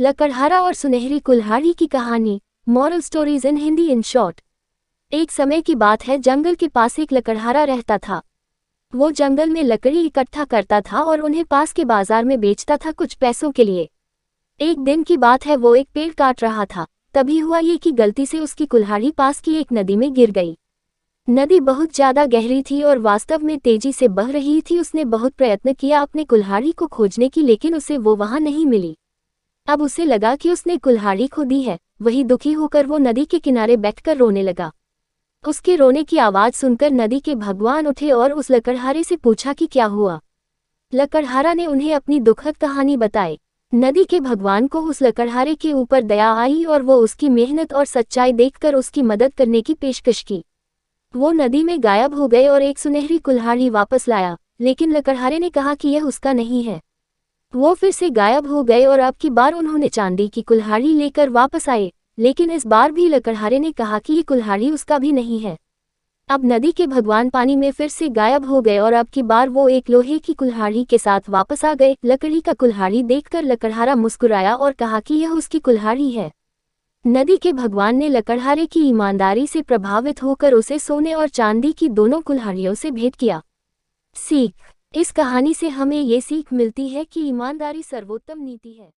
लकड़हारा और सुनहरी कुल्हाड़ी की कहानी। Moral stories in Hindi in short. एक समय की बात है, जंगल के पास एक लकड़हारा रहता था। वो जंगल में लकड़ी इकट्ठा करता था और उन्हें पास के बाजार में बेचता था कुछ पैसों के लिए। एक दिन की बात है, वो एक पेड़ काट रहा था। तभी हुआ ये कि गलती से उसकी कुल्हाड़ी पास की एक नदी में गिर गई। नदी बहुत ज्यादा गहरी थी और वास्तव में तेजी से बह रही थी। उसने बहुत प्रयत्न किया अपने कुल्हाड़ी को खोजने की, लेकिन उसे वो वहां नहीं मिली। अब उसे लगा कि उसने कुल्हाड़ी खो दी है। वही दुखी होकर वो नदी के किनारे बैठकर रोने लगा। उसके रोने की आवाज सुनकर नदी के भगवान उठे और उस लकड़हारे से पूछा कि क्या हुआ। लकड़हारा ने उन्हें अपनी दुखद कहानी बताई। नदी के भगवान को उस लकड़हारे के ऊपर दया आई और वो उसकी मेहनत और सच्चाई देखकर उसकी मदद करने की पेशकश की। वो नदी में गायब हो गए और एक सुनहरी कुल्हाड़ी वापस लाया, लेकिन लकड़हारे ने कहा कि यह उसका नहीं है। वो फिर से गायब हो गए और अब की बार उन्होंने चांदी की कुल्हाड़ी लेकर वापस आए, लेकिन इस बार भी लकड़हारे ने कहा कि ये कुल्हाड़ी उसका भी नहीं है। अब नदी के भगवान पानी में फिर से गायब हो गए और अब की बार वो एक लोहे की कुल्हाड़ी के साथ वापस आ गए। लकड़ी का कुल्हाड़ी देखकर लकड़हारा मुस्कुराया और कहा कि यह उसकी कुल्हाड़ी है। नदी के भगवान ने लकड़हारे की ईमानदारी से प्रभावित होकर उसे सोने और चांदी की दोनों कुल्हाड़ियों से भेंट किया। सीख। इस कहानी से हमें ये सीख मिलती है कि ईमानदारी सर्वोत्तम नीति है।